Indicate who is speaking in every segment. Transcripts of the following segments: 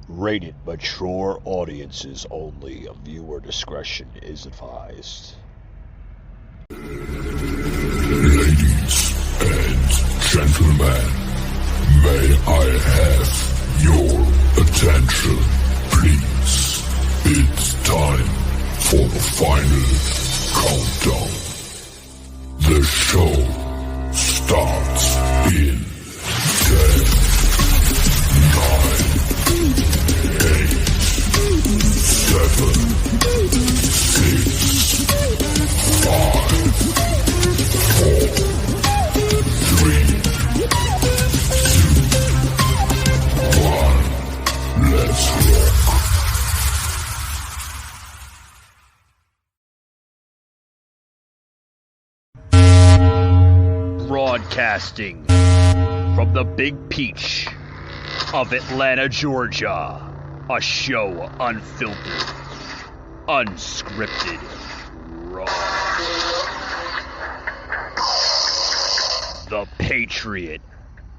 Speaker 1: Rated mature audiences only. Viewer discretion is advised.
Speaker 2: Ladies and gentlemen, may I have your attention, please? It's time for the final countdown. The show starts in 10, 9, 8, 7, 6, 5, 4, 3, 2, 1. Let's rock.
Speaker 1: Broadcasting from the Big Peach of Atlanta, Georgia. A show unfiltered, unscripted, raw. The Patriot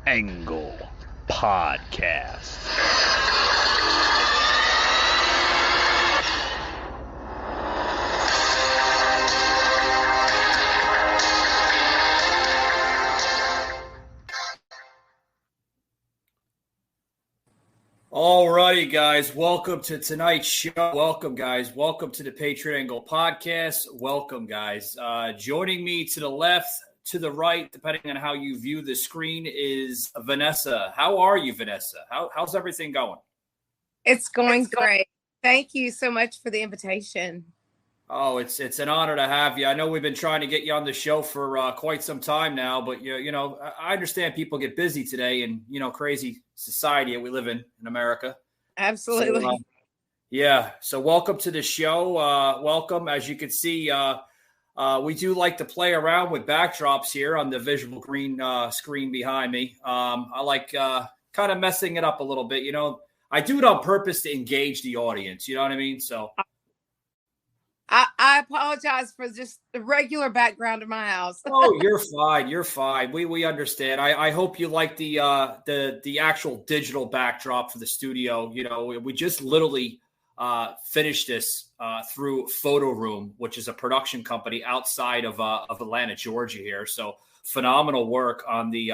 Speaker 1: Angle Podcast.
Speaker 3: Alrighty, guys. Welcome to tonight's show. Welcome, guys. Welcome to the Patriot Angle Podcast. Welcome, guys. Joining me to the left, to the right, depending on how you view the screen, is Vanessa. How are you, Vanessa? How's everything going?
Speaker 4: It's going great. Thank you so much for the invitation.
Speaker 3: Oh, it's an honor to have you. I know we've been trying to get you on the show for quite some time now, but you know, I understand people get busy today, and crazy society that we live in America.
Speaker 4: Absolutely.
Speaker 3: So, yeah. So welcome to the show. Welcome. As you can see, we do like to play around with backdrops here on the visual green screen behind me. I like kind of messing it up a little bit. I do it on purpose to engage the audience. You know what I mean? So.
Speaker 4: I apologize for just the regular background of my house.
Speaker 3: Oh, you're fine. You're fine. We understand. I hope you like the actual digital backdrop for the studio. We just literally finished this through Photo Room, which is a production company outside of Atlanta, Georgia here. So phenomenal work on the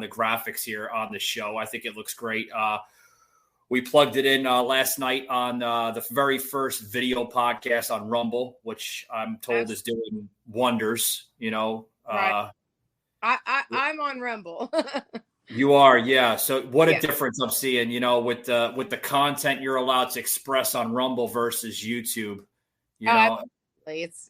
Speaker 3: graphics here on the show. I think it looks great. We plugged it in last night on the very first video podcast on Rumble, which I'm told is doing wonders.
Speaker 4: Right. I'm on Rumble.
Speaker 3: You are, yeah. So what a difference I'm seeing, with the content you're allowed to express on Rumble versus YouTube.
Speaker 4: It's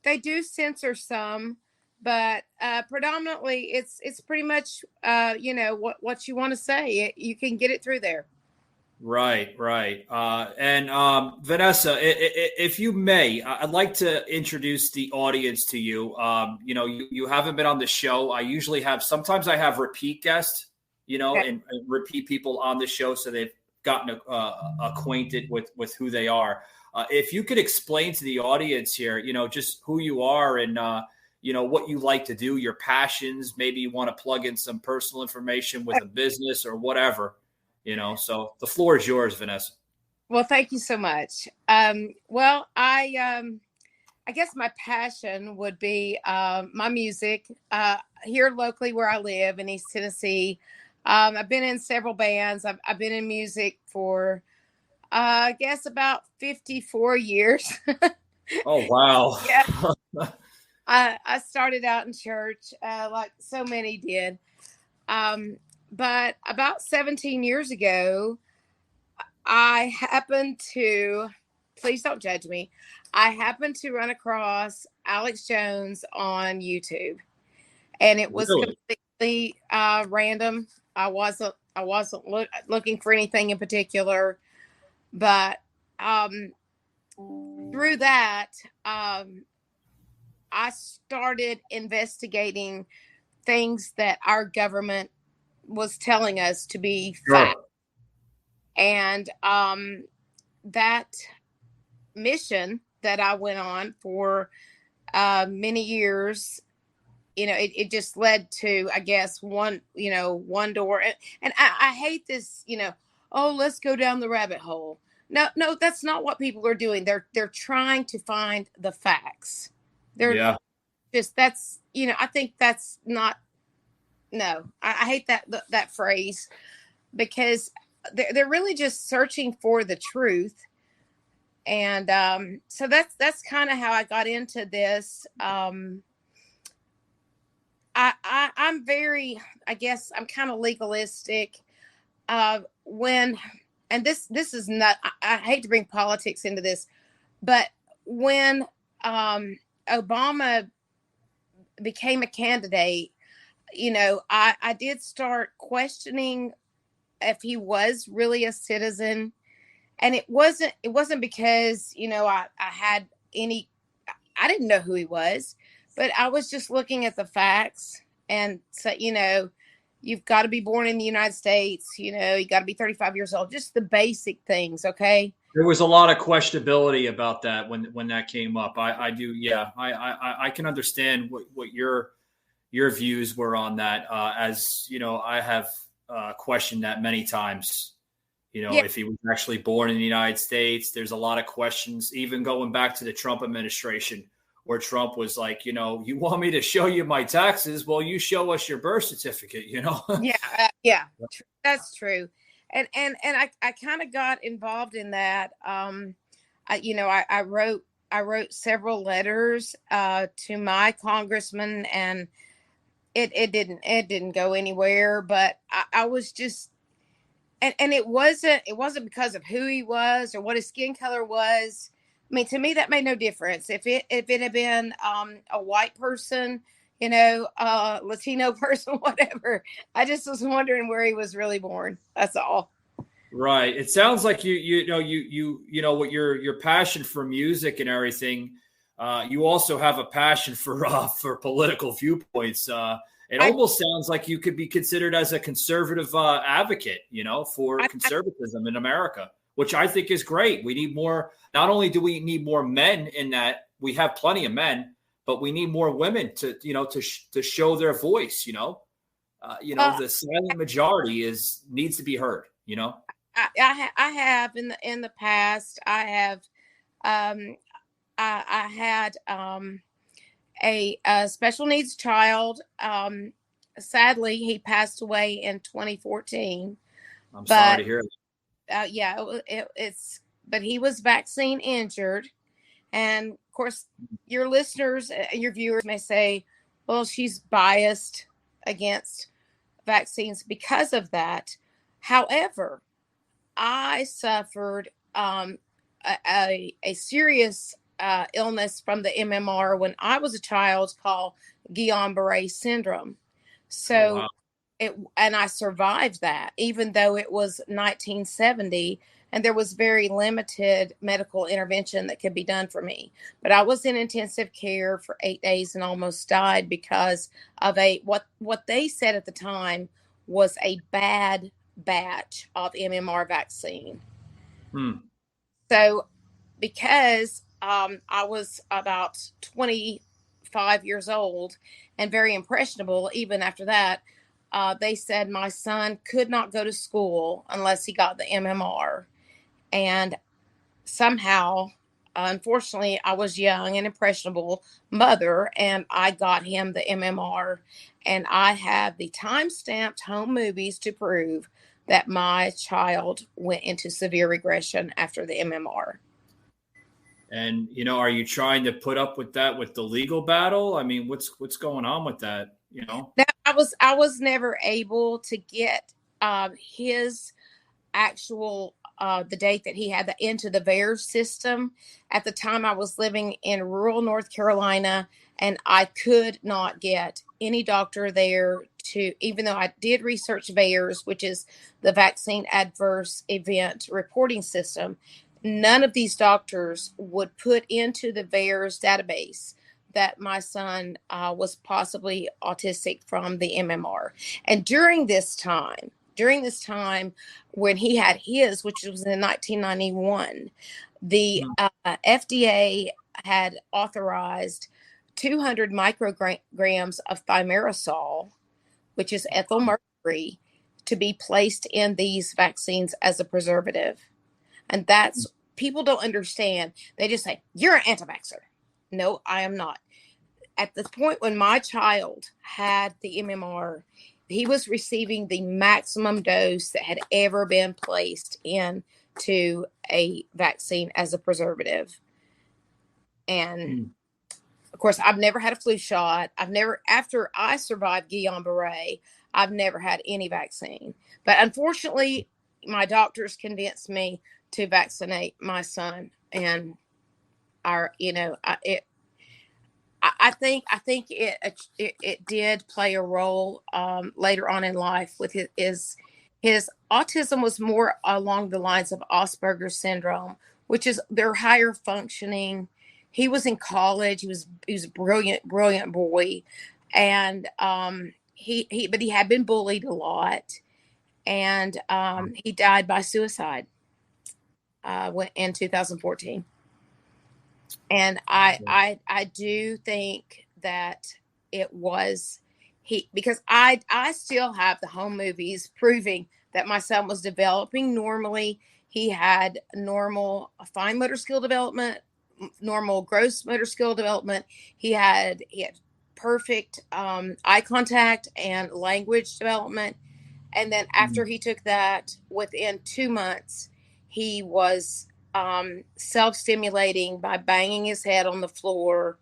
Speaker 4: they do censor some, but predominantly it's pretty much what you want to say. You can get it through there.
Speaker 3: Right. And Vanessa, if you may, I'd like to introduce the audience to you. You haven't been on the show. Sometimes I have repeat guests, and repeat people on the show, so they've gotten acquainted with who they are. If you could explain to the audience here, just who you are and what you like to do, your passions. Maybe you want to plug in some personal information with a business or whatever. So the floor is yours, Vanessa.
Speaker 4: Well, thank you so much. Well, I guess my passion would be my music here locally where I live in East Tennessee. I've been in several bands. I've been in music for, I guess, about 54 years.
Speaker 3: Oh, wow.
Speaker 4: Yeah. I started out in church like so many did. But about 17 years ago, I happened to, please don't judge me, I happened to run across Alex Jones on YouTube. And it was completely random. I wasn't looking for anything in particular. But through that, I started investigating things that our government was telling us to be fact. And that mission that I went on for many years, it just led to, I guess, one door. And I hate this, oh, let's go down the rabbit hole. No, that's not what people are doing. They're trying to find the facts. They're just, that's, I think that's not, no, I hate that phrase, because they're really just searching for the truth. And so that's kind of how I got into this. I'm very, I guess I'm kind of legalistic. And this is not, I hate to bring politics into this, but when Obama became a candidate, I did start questioning if he was really a citizen. And it wasn't because, I didn't know who he was, but I was just looking at the facts and said, you've got to be born in the United States, you got to be 35 years old, just the basic things. Okay.
Speaker 3: There was a lot of questionability about that when that came up. I do. Yeah. I can understand what your views were on that. As I have questioned that many times. If he was actually born in the United States, there's a lot of questions, even going back to the Trump administration, where Trump was like, you want me to show you my taxes? Well, you show us your birth certificate,
Speaker 4: Yeah, that's true. And I kind of got involved in that. I wrote several letters to my congressman, and it didn't go anywhere. But I was just. And it wasn't because of who he was or what his skin color was. I mean, to me, that made no difference. If it had been a white person, Latino person, whatever, I just was wondering where he was really born. That's all.
Speaker 3: Right. It sounds like you know what your passion for music and everything. You also have a passion for political viewpoints. It almost sounds like you could be considered as a conservative advocate, for conservatism in America, which I think is great. We need more. Not only do we need more men in that, we have plenty of men, but we need more women to show their voice. The silent majority needs to be heard.
Speaker 4: I have in the past. I have I had a special needs child. Sadly, he passed away in 2014.
Speaker 3: I'm sorry to hear that.
Speaker 4: It's but he was vaccine injured, and of course, your listeners, your viewers may say, "Well, she's biased against vaccines because of that." However, I suffered a serious illness from the MMR when I was a child called Guillain-Barré syndrome. So and I survived that, even though it was 1970 and there was very limited medical intervention that could be done for me. But I was in intensive care for 8 days and almost died because of what they said at the time was a bad batch of MMR vaccine. So because I was about 25 years old and very impressionable even after that, they said my son could not go to school unless he got the MMR. And somehow, unfortunately, I was young and impressionable mother, and I got him the MMR. And I have the time-stamped home movies to prove that my child went into severe regression after the MMR.
Speaker 3: And, are you trying to put up with that with the legal battle? I mean, what's going on with that?
Speaker 4: I was never able to get his actual the date that he had into the VAERS system. At the time, I was living in rural North Carolina, and I could not get any doctor there to, even though I did research VAERS, which is the Vaccine Adverse Event Reporting System. None of these doctors would put into the VAERS database that my son was possibly autistic from the MMR. And during this time when he had his, which was in 1991, the FDA had authorized 200 micrograms of thimerosal, which is ethyl mercury, to be placed in these vaccines as a preservative. And that's, people don't understand. They just say, you're an anti-vaxxer. No, I am not. At the point when my child had the MMR, he was receiving the maximum dose that had ever been placed into a vaccine as a preservative. And of course, I've never had a flu shot. After I survived Guillain-Barré, I've never had any vaccine. But unfortunately, my doctors convinced me to vaccinate my son. And I think it did play a role later on in life with his autism was more along the lines of Asperger's syndrome, which is they're higher functioning. He was in college. He was a brilliant boy, and but he had been bullied a lot, and he died by suicide in 2014. And I do think that it was because I still have the home movies proving that my son was developing normally. He had normal fine motor skill development, normal gross motor skill development. He had perfect eye contact and language development. And then after he took that, within 2 months, he was self-stimulating by banging his head on the floor,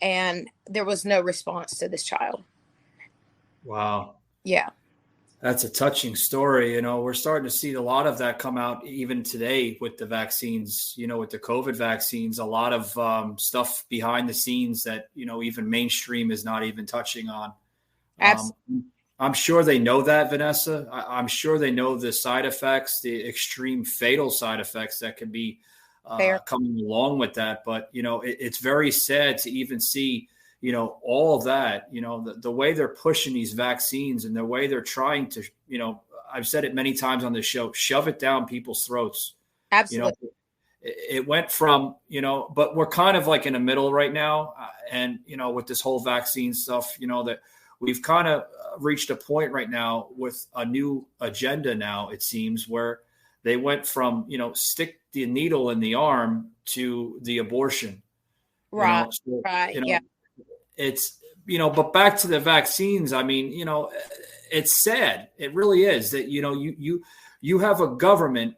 Speaker 4: and there was no response to this child.
Speaker 3: Wow.
Speaker 4: Yeah.
Speaker 3: That's a touching story. We're starting to see a lot of that come out even today with the vaccines, with the COVID vaccines, a lot of stuff behind the scenes that, even mainstream is not even touching on.
Speaker 4: Absolutely.
Speaker 3: I'm sure they know that, Vanessa. I'm sure they know the side effects, the extreme fatal side effects that can be coming along with that. But, it's very sad to even see, all of that, the way they're pushing these vaccines and the way they're trying to, I've said it many times on the show, shove it down people's throats.
Speaker 4: Absolutely.
Speaker 3: It went from, but we're kind of like in the middle right now. And, with this whole vaccine stuff, that we've kind of reached a point right now with a new agenda now, it seems, where they went from, stick the needle in the arm to the abortion.
Speaker 4: Right. Yeah.
Speaker 3: It's, but back to the vaccines. I mean, it's sad. It really is that, you have a government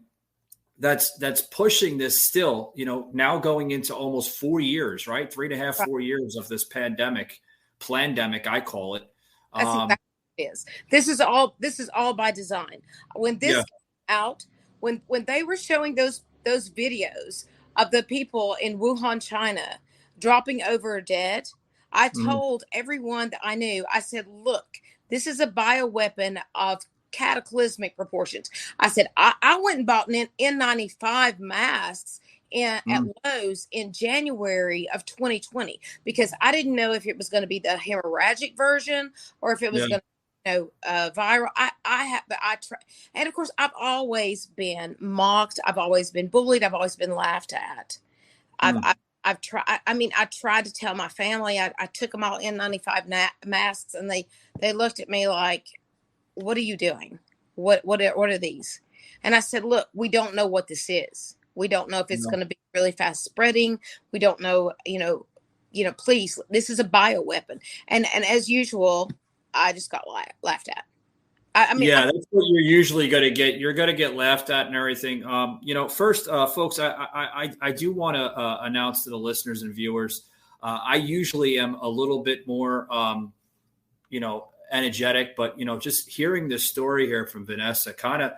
Speaker 3: that's pushing this still, now going into almost 4 years, right? 3.5, 4 years of this plandemic, I call it.
Speaker 4: That's exactly what it is. This is all by design. When this came out, when they were showing those videos of the people in Wuhan, China, dropping over dead, I told everyone that I knew, I said, look, this is a bioweapon of cataclysmic proportions. I said, I went and bought N95 masks at Lowe's in January of 2020 because I didn't know if it was going to be the hemorrhagic version or if it was going to viral. I try, and of course I've always been mocked. I've always been bullied. I've always been laughed at. I've tried. I mean, I tried to tell my family. I took them all N95 masks, and they looked at me like, "What are you doing? What are these?" And I said, "Look, we don't know what this is. We don't know if it's going to be really fast spreading. We don't know. Please, this is a bioweapon." And as usual, I just got laughed at.
Speaker 3: That's what you're usually going to get. You're going to get laughed at and everything. First, folks, I do want to announce to the listeners and viewers, I usually am a little bit more, energetic, but, just hearing this story here from Vanessa kind of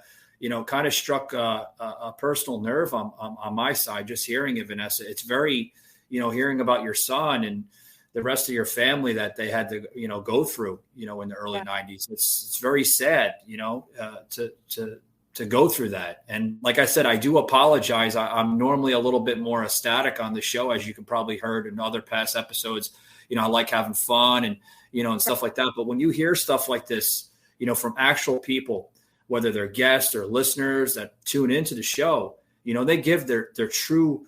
Speaker 3: struck a personal nerve on my side, just hearing it, Vanessa. It's very, hearing about your son and the rest of your family that they had to, go through, in the early 90s. It's very sad, to go through that. And like I said, I do apologize. I'm normally a little bit more ecstatic on the show, as you can probably heard in other past episodes. I like having fun and, and stuff like that. But when you hear stuff like this, from actual people, whether they're guests or listeners that tune into the show, they give their true,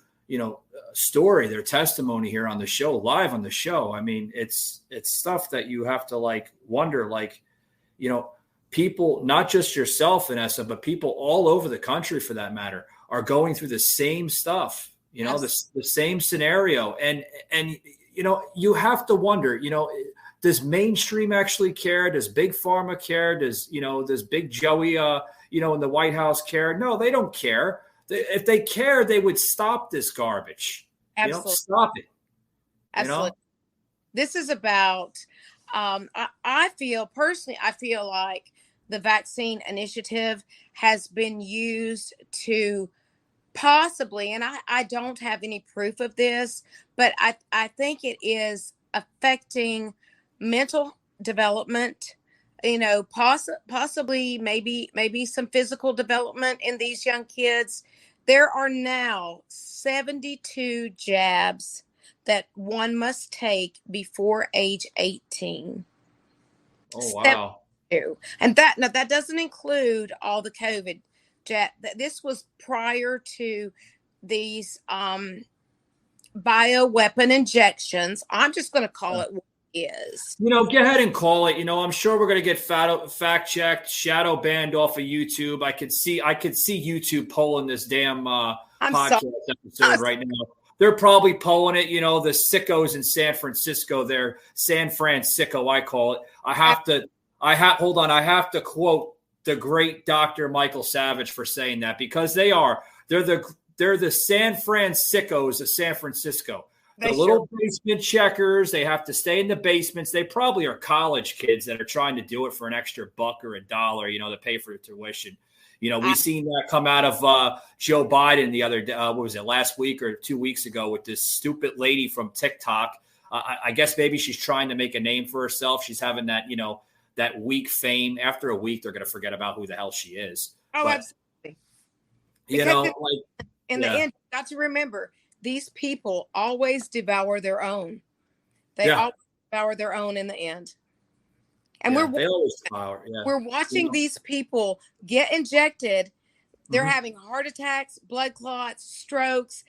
Speaker 3: story, their testimony here on the show, live on the show. I mean, it's stuff that you have to wonder, people, not just yourself, Vanessa, but people all over the country, for that matter, are going through the same stuff. You know, the same scenario, and you have to wonder. Does mainstream actually care? Does Big Pharma care? Does Big Joey, in the White House care? No, they don't care. If they care, they would stop this garbage.
Speaker 4: Absolutely.
Speaker 3: Stop it.
Speaker 4: Absolutely. This is about, I feel like the vaccine initiative has been used to possibly, and I don't have any proof of this, but I think it is affecting mental development, possibly maybe some physical development in these young kids. There are now 72 jabs that one must take before age 18.
Speaker 3: Oh, wow.
Speaker 4: 72. And that doesn't include all the COVID jab. This was prior to these bioweapon injections. I'm just going to call it what it is.
Speaker 3: Go ahead and call it. I'm sure we're going to get fact checked, shadow banned off of YouTube. I could see YouTube polling this damn podcast episode right now. They're probably polling it. The sickos in San Francisco. They're San Francisco, I call it. I have to quote the great Dr. Michael Savage for saying that, because they're the San Franciscos of San Francisco. The little basement checkers, they have to stay in the basements. They probably are college kids that are trying to do it for an extra buck or $1, to pay for tuition. We've seen that come out of Joe Biden the other day. What was it, last week or 2 weeks ago, with this stupid lady from TikTok. I guess maybe she's trying to make a name for herself. She's having that, that week fame. After a week, they're going to forget about who the hell she is.
Speaker 4: Oh,
Speaker 3: but,
Speaker 4: absolutely. In the end, you got to remember, these people always devour their own. They always devour their own in the end. And we're watching these people get injected. They're having heart attacks, blood clots, strokes,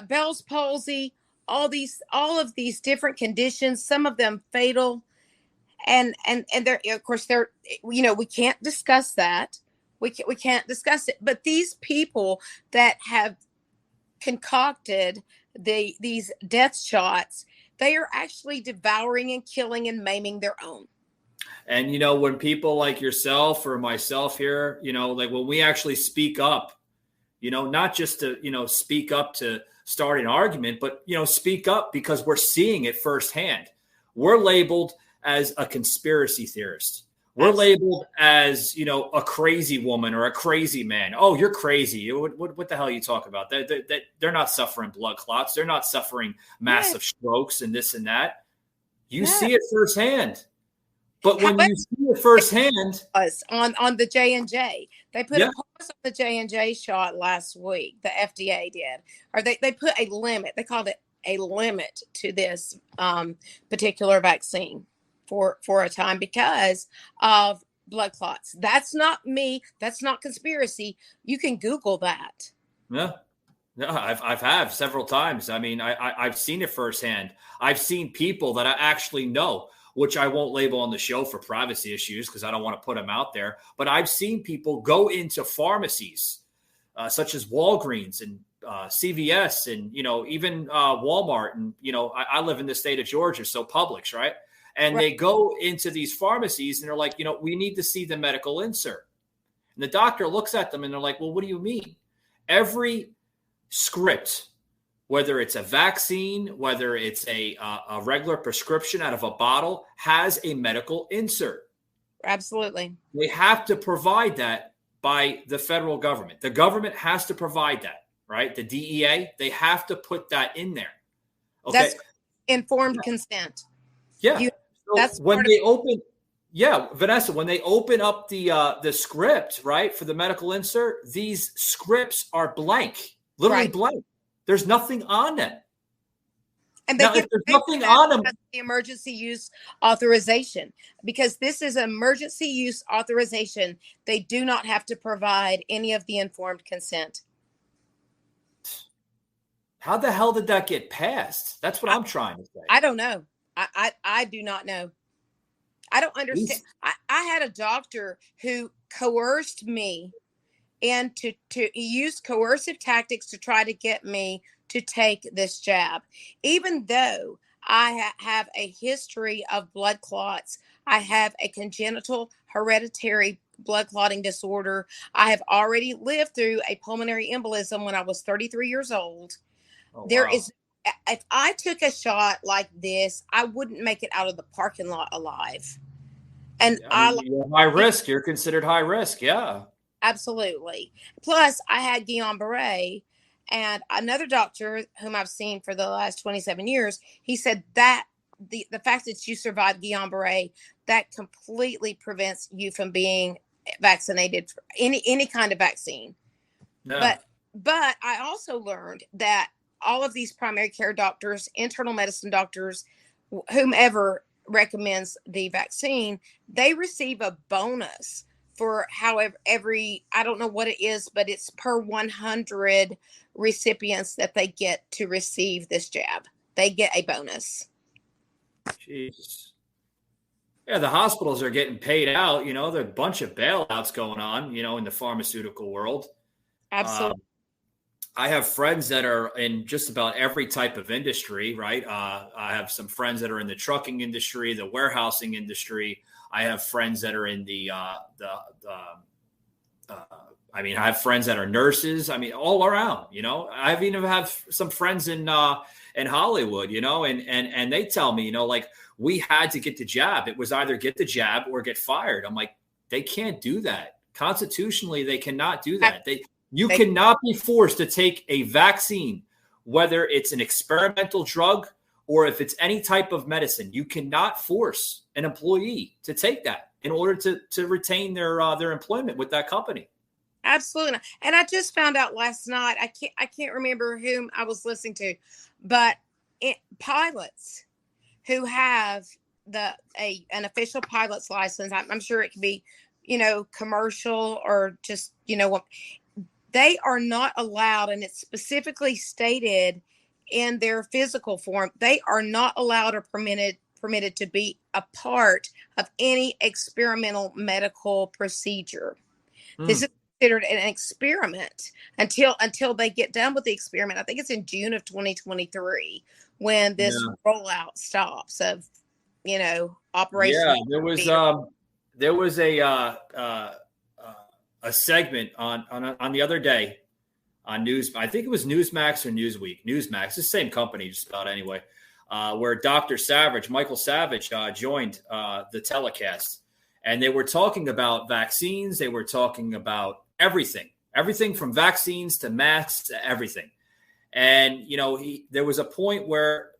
Speaker 4: Bell's palsy, all of these different conditions, some of them fatal. And they're, of course, we can't discuss that. We can't discuss it. But these people that have concocted these death shots, they are actually devouring and killing and maiming their own.
Speaker 3: And, when people like yourself or myself here, like when we actually speak up, not just to, speak up to start an argument, but, speak up because we're seeing it firsthand. We're labeled as a conspiracy theorist. We're labeled as, a crazy woman or a crazy man. Oh, you're crazy. What the hell are you talking about? They're not suffering blood clots. They're not suffering massive strokes and this and that. You see it firsthand. But when you see it firsthand.
Speaker 4: On the J&J, they put a pause on the J&J shot last week. The FDA did. Or they put a limit. They called it a limit to this particular vaccine for a time because of blood clots. That's not me. That's not conspiracy. You can Google that.
Speaker 3: Yeah. I've had several times. I mean, I've seen it firsthand. I've seen people that I actually know, which I won't label on the show for privacy issues because I don't want to put them out there. But I've seen people go into pharmacies such as Walgreens and CVS and, even Walmart. And, I live in the state of Georgia, so Publix, right? And they go into these pharmacies and they're like, we need to see the medical insert. And the doctor looks at them and they're like, well, what do you mean? Every script, whether it's a vaccine, whether it's a regular prescription out of a bottle, has a medical insert.
Speaker 4: Absolutely.
Speaker 3: They have to provide that by the federal government. The government has to provide that, right? The DEA, they have to put that in there. Okay.
Speaker 4: That's informed consent.
Speaker 3: Yeah. That's when they open. Yeah, Vanessa, when they open up the script, right, for the medical insert, these scripts are blank, literally blank. There's nothing on them.
Speaker 4: And they
Speaker 3: if there's nothing on them,
Speaker 4: the emergency use authorization, because this is emergency use authorization. They do not have to provide any of the informed consent.
Speaker 3: How the hell did that get passed? That's what I'm trying to say.
Speaker 4: I don't know. I do not know. I don't understand. I had a doctor who coerced me and he used coercive tactics to try to get me to take this jab, even though I have a history of blood clots. I have a congenital hereditary blood clotting disorder. I have already lived through a pulmonary embolism when I was 33 years old.
Speaker 3: Oh,
Speaker 4: There
Speaker 3: wow.
Speaker 4: is, if I took a shot like this, I wouldn't make it out of the parking lot alive. And
Speaker 3: I mean, you're high risk. You're considered high risk. Yeah.
Speaker 4: absolutely. Plus, I had Guillain-Barré, and another doctor whom I've seen for the last 27 years, he said that the fact that you survived Guillain-Barré, that completely prevents you from being vaccinated for any kind of vaccine.
Speaker 3: Yeah.
Speaker 4: But I also learned that all of these primary care doctors, internal medicine doctors, whomever recommends the vaccine, they receive a bonus for however I don't know what it is, but it's per 100 recipients that they get to receive this jab. They get a bonus.
Speaker 3: Jeez. Yeah, the hospitals are getting paid out. There are a bunch of bailouts going on, in the pharmaceutical world.
Speaker 4: Absolutely.
Speaker 3: I have friends that are in just about every type of industry, right? I have some friends that are in the trucking industry, the warehousing industry. I have friends that are in I have friends that are nurses. All around, I've even have some friends in Hollywood, and they tell me, like, we had to get the jab. It was either get the jab or get fired. I'm like, they can't do that. Constitutionally, they cannot do that. You cannot be forced to take a vaccine, whether it's an experimental drug or if it's any type of medicine. You cannot force an employee to take that in order to retain their employment with that company.
Speaker 4: Absolutely. And I just found out last night, I can't remember whom I was listening to, but pilots who have an official pilot's license, I'm sure it could be, commercial or just, they are not allowed, and it's specifically stated in their physical form, they are not allowed or permitted to be a part of any experimental medical procedure. This is considered an experiment until they get done with the experiment. I think it's in June of 2023 when this rollout stops of, operation.
Speaker 3: Yeah, there was a segment on the other day on news. I think it was Newsmax or Newsweek. Newsmax, the same company, just about anyway. Where Dr. Savage, Michael Savage, joined the telecast, and they were talking about vaccines. They were talking about everything from vaccines to masks to everything. And there was a point where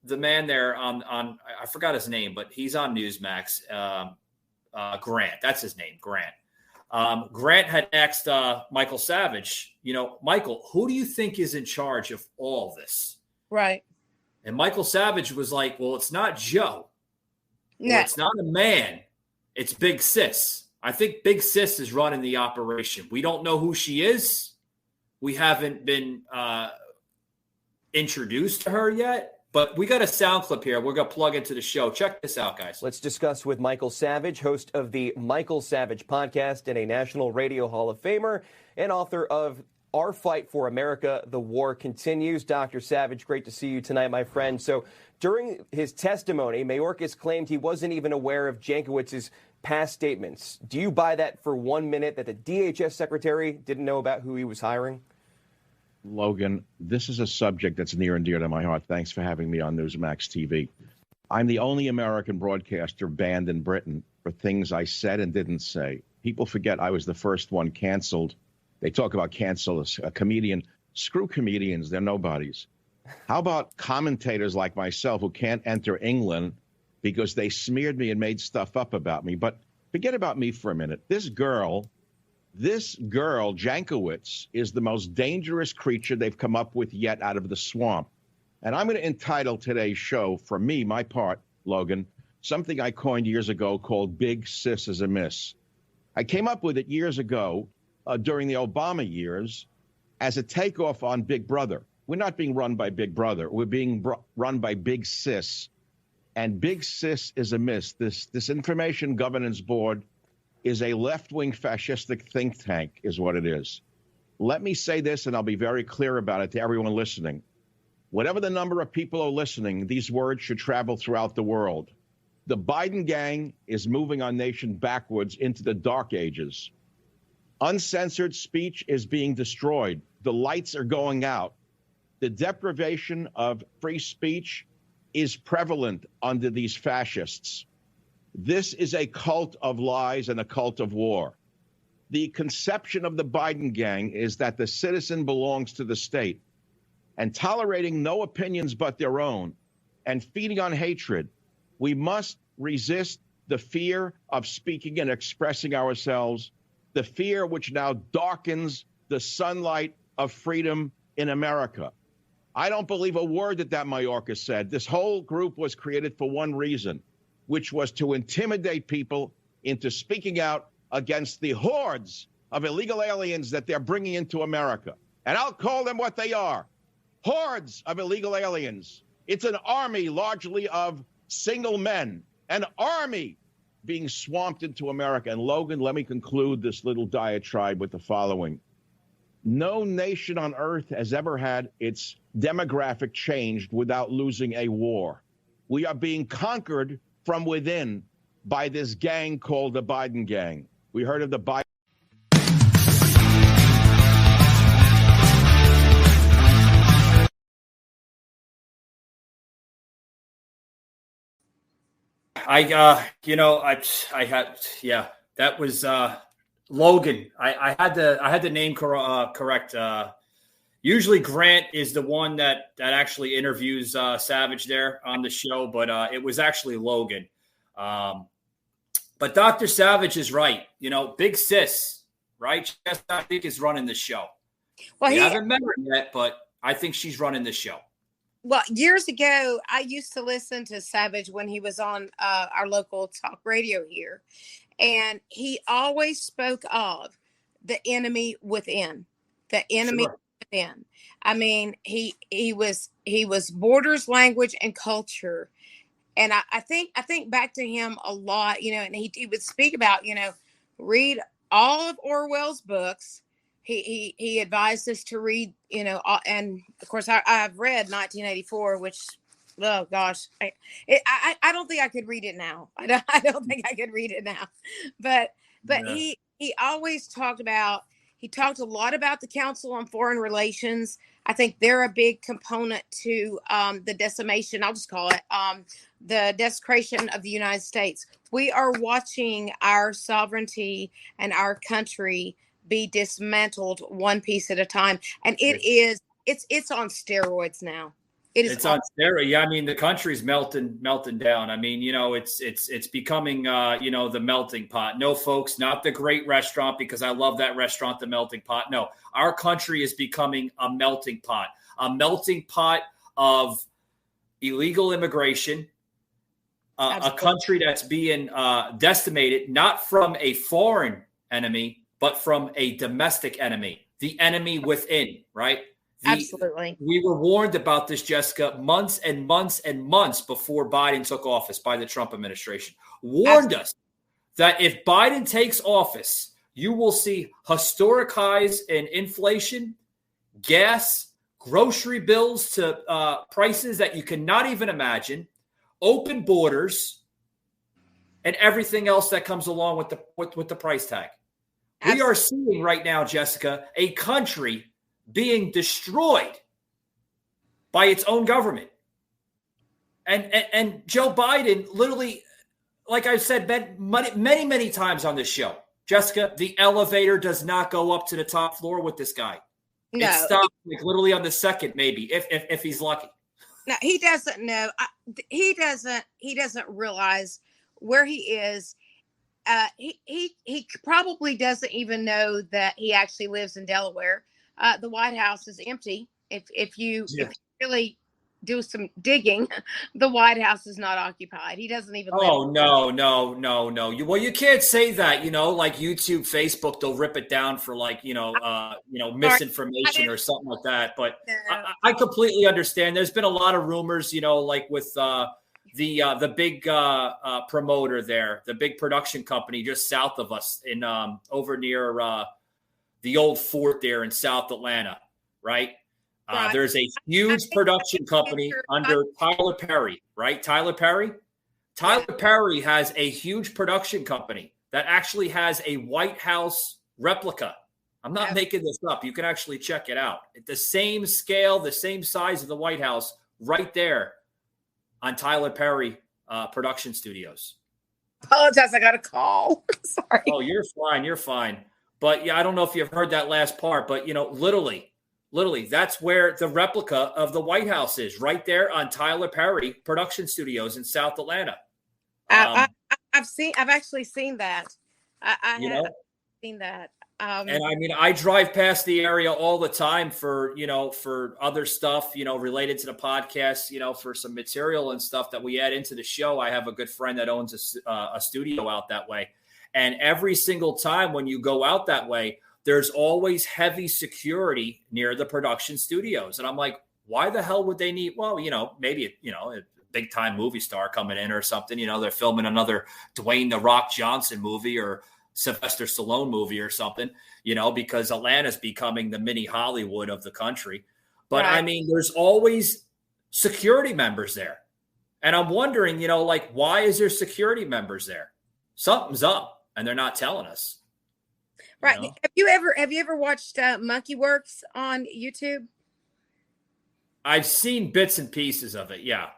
Speaker 3: the man there on I forgot his name, but he's on Newsmax. Grant, that's his name, Grant. Grant had asked Michael Savage, Michael, who do you think is in charge of all this?
Speaker 4: Right.
Speaker 3: And Michael Savage was like, well, it's not Joe. No. It's not a man. It's Big Sis. I think Big Sis is running the operation. We don't know who she is. We haven't been introduced to her yet. But we got a sound clip here. We're going to plug into the show. Check this out, guys.
Speaker 5: Let's discuss with Michael Savage, host of the Michael Savage podcast and a National Radio Hall of Famer and author of Our Fight for America, The War Continues. Dr. Savage, great to see you tonight, my friend. So during his testimony, Mayorkas claimed he wasn't even aware of Jankowicz's past statements. Do you buy that for 1 minute that the DHS secretary didn't know about who he was hiring?
Speaker 6: Logan, this is a subject that's near and dear to my heart. Thanks for having me on Newsmax TV. I'm the only American broadcaster banned in Britain for things I said and didn't say. People forget I was the first one canceled. They talk about cancel a comedian. Screw comedians. They're nobodies. How about commentators like myself who can't enter England because they smeared me and made stuff up about me? But forget about me for a minute. This girl, Jankowicz, is the most dangerous creature they've come up with yet out of the swamp. And I'm going to entitle today's show, from me, my part, Logan, something I coined years ago called Big Sis is a Miss. I came up with it years ago during the Obama years as a takeoff on Big Brother. We're not being run by Big Brother. We're being run by Big Sis. And Big Sis is amiss. This Information Governance Board is a left-wing fascistic think tank, is what it is. Let me say this, and I'll be very clear about it to everyone listening. Whatever the number of people are listening, these words should travel throughout the world. The Biden gang is moving our nation backwards into the dark ages. Uncensored speech is being destroyed. The lights are going out. The deprivation of free speech is prevalent under these fascists. This is a cult of lies and a cult of war. The conception of the Biden gang is that the citizen belongs to the state, and tolerating no opinions but their own and feeding on hatred, we must resist the fear of speaking and expressing ourselves, the fear which now darkens the sunlight of freedom in America. I don't believe a word that Mayorkas said. This whole group was created for one reason, which was to intimidate people into speaking out against the hordes of illegal aliens that they're bringing into America. And I'll call them what they are, hordes of illegal aliens. It's an army largely of single men, an army being swamped into America. And Logan, let me conclude this little diatribe with the following. No nation on earth has ever had its demographic changed without losing a war. We are being conquered from within by this gang called the Biden gang. We heard of the Biden.
Speaker 3: That was Logan. I had the name correct. Usually Grant is the one that actually interviews Savage there on the show, but it was actually Logan. But Dr. Savage is right. Big Sis, right? I think is running the show. Well, I haven't met her yet, but I think she's running the show.
Speaker 4: Well, years ago, I used to listen to Savage when he was on our local talk radio here. And he always spoke of the enemy within, the enemy within. I mean, he was borders, language, and culture. And I think back to him a lot, and he would speak about, read all of Orwell's books. He advised us to read, and of course I've read 1984, which, oh gosh, I don't think I could read it now. I don't think I could read it now, but yeah. He always talked a lot about the Council on Foreign Relations. I think they're a big component to the decimation. I'll just call it the desecration of the United States. We are watching our sovereignty and our country be dismantled one piece at a time, and it's on steroids now.
Speaker 3: It's on steroids. Yeah, I mean the country's melting down. I mean, it's becoming the melting pot. No, folks, not the great restaurant, because I love that restaurant, the Melting Pot. No, our country is becoming a melting pot of illegal immigration. A country that's being decimated not from a foreign enemy, but from a domestic enemy, the enemy within, right?
Speaker 4: Absolutely.
Speaker 3: We were warned about this, Jessica, months and months and months before Biden took office by the Trump administration. Warned us that if Biden takes office, you will see historic highs in inflation, gas, grocery bills to prices that you cannot even imagine, open borders, and everything else that comes along with the price tag. We are seeing right now, Jessica, a country being destroyed by its own government. And Joe Biden, literally, like I've said many, many times on this show, Jessica, the elevator does not go up to the top floor with this guy. No. It stops literally on the second, maybe, if he's lucky.
Speaker 4: No, he doesn't know. He doesn't realize where he is. He probably doesn't even know that he actually lives in Delaware. The White House is empty. If you really do some digging, the White House is not occupied. He doesn't even.
Speaker 3: Oh, no. You can't say that. Like YouTube, Facebook, they'll rip it down for misinformation or something like that. But I completely understand. There's been a lot of rumors, like with the big promoter there, the big production company just south of us in over near the old fort there in South Atlanta, right?
Speaker 4: Right.
Speaker 3: There's a huge production company under Tyler Perry, right? Tyler Perry? Tyler Perry has a huge production company that actually has a White House replica. I'm not making this up. You can actually check it out. At the same scale, the same size of the White House, right there on Tyler Perry production studios.
Speaker 4: Apologize, I got a call. Sorry.
Speaker 3: Oh, you're fine. You're fine. But yeah, I don't know if you've heard that last part, but literally, that's where the replica of the White House is, right there on Tyler Perry production studios in South Atlanta.
Speaker 4: I've actually seen that. I have seen that.
Speaker 3: And I mean, I drive past the area all the time for other stuff, related to the podcast, for some material and stuff that we add into the show. I have a good friend that owns a studio out that way. And every single time when you go out that way, there's always heavy security near the production studios. And I'm like, why the hell would they need? Well, maybe, a big time movie star coming in or something, they're filming another Dwayne "The Rock" Johnson movie or Sylvester Stallone movie or something, because Atlanta's becoming the mini Hollywood of the country. But right. I mean, there's always security members there. And I'm wondering, why is there security members there? Something's up and they're not telling us.
Speaker 4: Right. Have you ever watched Monkey Works on YouTube?
Speaker 3: I've seen bits and pieces of it. Yeah.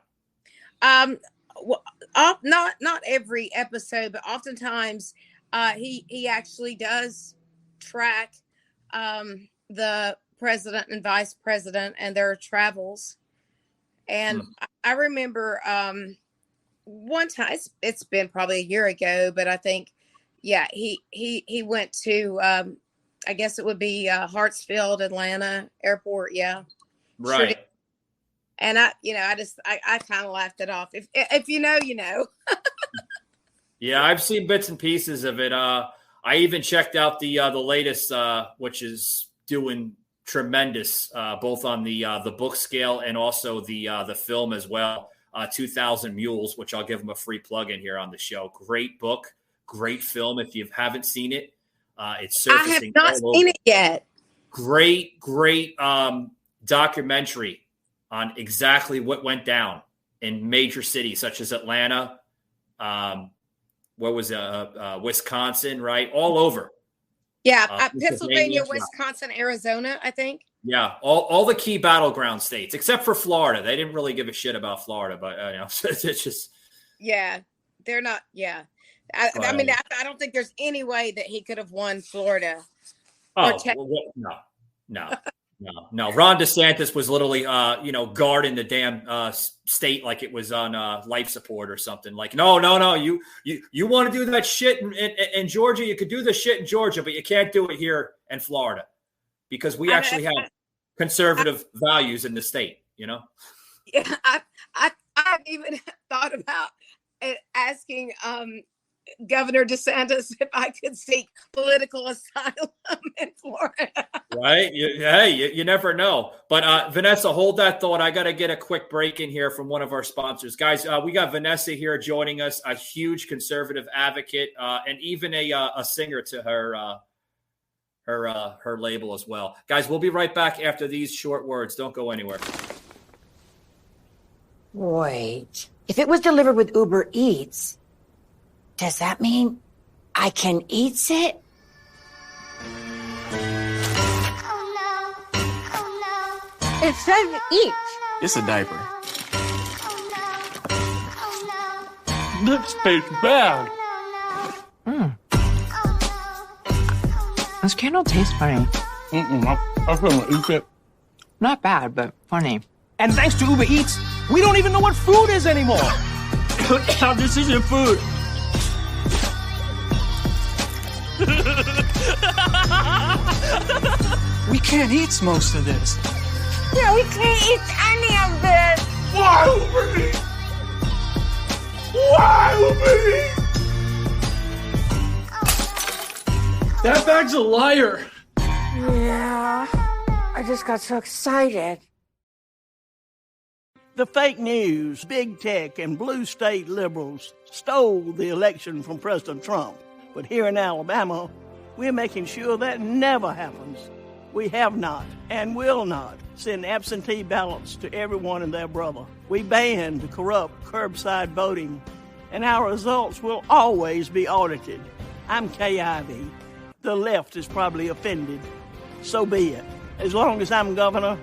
Speaker 4: Well, not every episode, but oftentimes he actually does track the president and vice president and their travels. And I remember one time, it's been probably a year ago, but I think, yeah, he went to, I guess it would be Hartsfield, Atlanta Airport. Yeah.
Speaker 3: Right.
Speaker 4: And I kind of laughed it off. If you know, you know.
Speaker 3: Yeah, I've seen bits and pieces of it. I even checked out the latest, which is doing tremendous, both on the book scale and also the film as well. 2,000 Mules, which I'll give them a free plug in here on the show. Great book, great film. If you haven't seen it, it's surfacing.
Speaker 4: I have not seen it yet.
Speaker 3: Great documentary on exactly what went down in major cities such as Atlanta, Wisconsin, right? All over.
Speaker 4: Yeah, Pennsylvania, Wisconsin, Arizona, I think.
Speaker 3: Yeah, all the key battleground states, except for Florida. They didn't really give a shit about Florida, but it's just. Yeah,
Speaker 4: they're not. Yeah, I mean, I don't think there's any way that he could have won Florida.
Speaker 3: Oh no. Ron DeSantis was literally, guarding the damn state like it was on life support or something. Like, no. You want to do that shit in Georgia? You could do the shit in Georgia, but you can't do it here in Florida because we actually have conservative values in the state. Yeah,
Speaker 4: I've even thought about asking Governor DeSantis if I could seek political asylum in Florida.
Speaker 3: Right? You never know. But Vanessa, hold that thought. I got to get a quick break in here from one of our sponsors. Guys, we got Vanessa here joining us, a huge conservative advocate, and even a singer to her label as well. Guys, we'll be right back after these short words. Don't go anywhere.
Speaker 7: Wait. If it was delivered with Uber Eats, does that mean I can eat it? It says eat.
Speaker 8: It's a diaper. This tastes bad.
Speaker 9: This candle tastes funny.
Speaker 8: I couldn't eat it.
Speaker 9: Not bad, but funny.
Speaker 8: And thanks to Uber Eats, we don't even know what food is anymore. This isn't food. We can't eat most of this.
Speaker 7: Yeah, we can't eat any of this.
Speaker 2: Why, Uber Eats? Why, Uber Eats?
Speaker 8: That bag's a liar.
Speaker 7: Yeah, I just got so excited.
Speaker 10: The fake news, big tech, and blue state liberals stole the election from President Trump. But here in Alabama, we're making sure that never happens. We have not and will not send absentee ballots to everyone and their brother. We banned corrupt curbside voting, and our results will always be audited. I'm KIV. The left is probably offended. So be it. As long as I'm governor,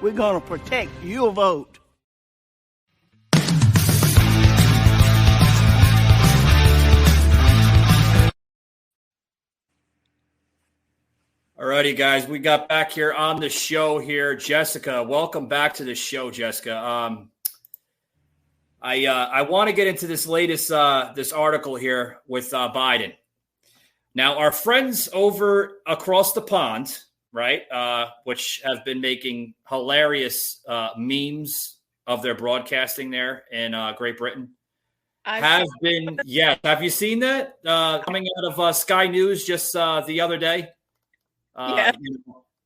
Speaker 10: we're going to protect your vote.
Speaker 3: Alrighty, guys, we got back here on the show here. Jessica, welcome back to the show, Jessica. I want to get into this latest this article here with Biden. Now, our friends over across the pond, right, which have been making hilarious memes of their broadcasting there in Great Britain, have you seen that coming out of Sky News just the other day?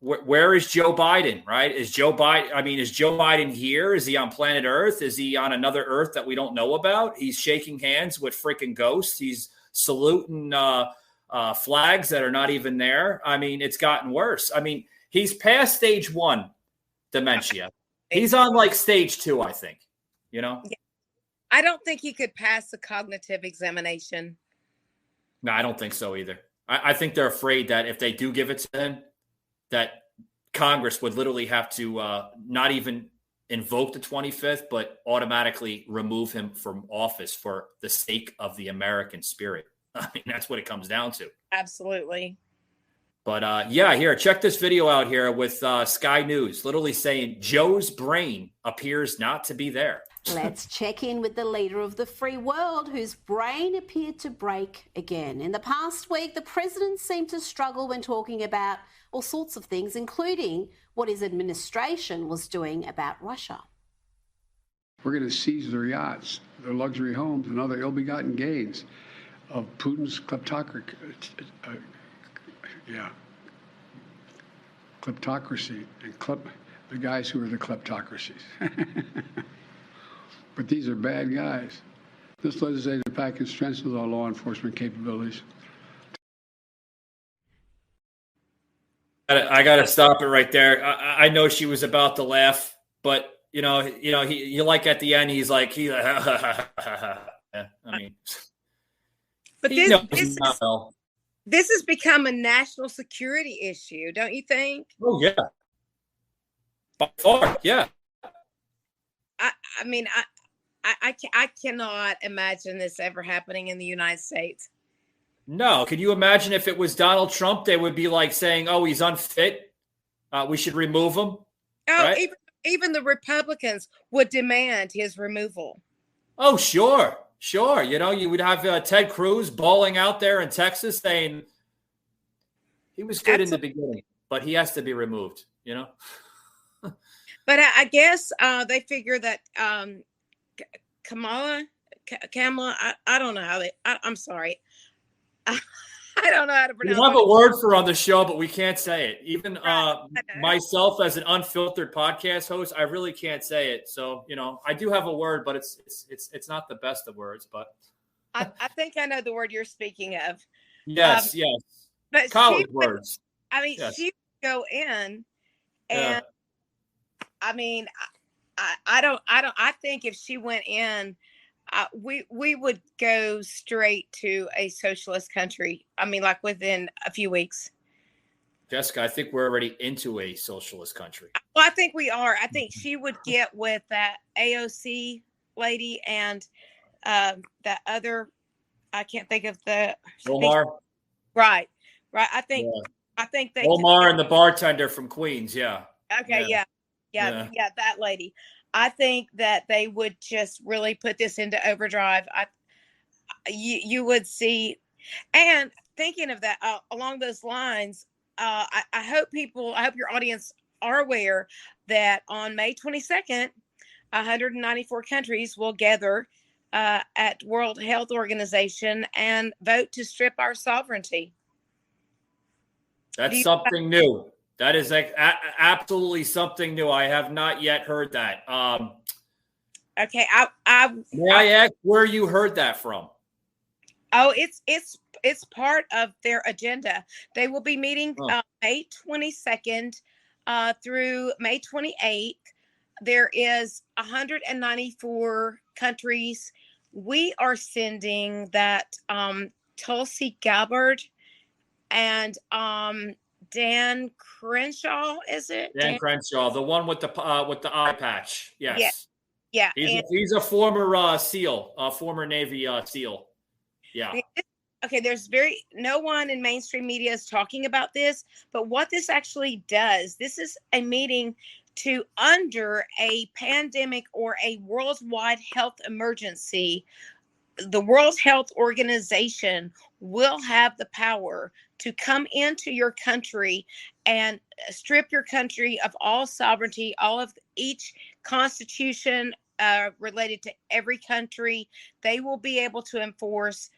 Speaker 3: Where is Joe Biden, right? Is Joe Biden here? Is he on planet Earth? Is he on another Earth that we don't know about? He's shaking hands with freaking ghosts. He's saluting flags that are not even there. I mean, it's gotten worse. I mean, he's past stage 1 dementia. He's on like stage 2, I think,
Speaker 4: I don't think he could pass the cognitive examination.
Speaker 3: No, I don't think so either. I think they're afraid that if they do give it to him, that Congress would literally have to not even invoke the 25th, but automatically remove him from office for the sake of the American spirit. I mean, that's what it comes down to.
Speaker 4: Absolutely.
Speaker 3: But here, check this video out here with Sky News, literally saying Joe's brain appears not to be there.
Speaker 11: Let's check in with the leader of the free world, whose brain appeared to break again. In the past week, the president seemed to struggle when talking about all sorts of things, including what his administration was doing about Russia.
Speaker 12: We're going to seize their yachts, their luxury homes, and other ill-begotten gains of Putin's kleptocracy. Kleptocracy and the guys who are the kleptocracies. But these are bad guys. This legislative package strengthens our law enforcement capabilities.
Speaker 3: I got to stop it right there. I know she was about to laugh, but you like at the end, he's like, I mean,
Speaker 4: but this has become a national security issue, don't you think?
Speaker 3: Oh yeah, by far, yeah.
Speaker 4: I mean, I cannot imagine this ever happening in the United States.
Speaker 3: No. Could you imagine if it was Donald Trump, they would be like saying, oh, he's unfit. We should remove him.
Speaker 4: Oh,
Speaker 3: right?
Speaker 4: even the Republicans would demand his removal.
Speaker 3: Oh, sure. You would have Ted Cruz bawling out there in Texas saying he was good in the beginning, but he has to be removed,
Speaker 4: But I guess they figure that Kamala, I don't know how I'm sorry. I don't know how to pronounce it.
Speaker 3: We have a word for on the show, but we can't say it. Even myself as an unfiltered podcast host, I really can't say it. So, I do have a word, but it's not the best of words, but
Speaker 4: I think I know the word you're speaking of.
Speaker 3: Yes.
Speaker 4: But
Speaker 3: college words.
Speaker 4: She would go in and I mean, I think if she went in, we would go straight to a socialist country. I mean, like within a few weeks.
Speaker 3: Jessica, I think we're already into a socialist country.
Speaker 4: Well, I think we are. I think she would get with that AOC lady and that other, I can't think of the
Speaker 3: Omar.
Speaker 4: Right. I think they
Speaker 3: Omar and the bartender from Queens. Yeah.
Speaker 4: Okay. Yeah, that lady. I think that they would just really put this into overdrive. You would see, and thinking of that along those lines, I hope your audience are aware that on May 22nd, 194 countries will gather at World Health Organization and vote to strip our sovereignty.
Speaker 3: That's something new. That is absolutely something new. I have not yet heard that.
Speaker 4: Okay,
Speaker 3: May I ask where you heard that from?
Speaker 4: Oh, it's part of their agenda. They will be meeting May 22nd through May 28th. There is 194 countries. We are sending that Tulsi Gabbard and Dan Crenshaw, is it?
Speaker 3: Dan Crenshaw, the one with the eye patch. Yes.
Speaker 4: Yeah.
Speaker 3: He's a former SEAL, former Navy SEAL. Yeah.
Speaker 4: Okay, there's no one in mainstream media is talking about this, but what this actually does, this is a meeting to, under a pandemic or a worldwide health emergency, the World Health Organization will have the power to come into your country and strip your country of all sovereignty, all of each constitution related to every country. They will be able to enforce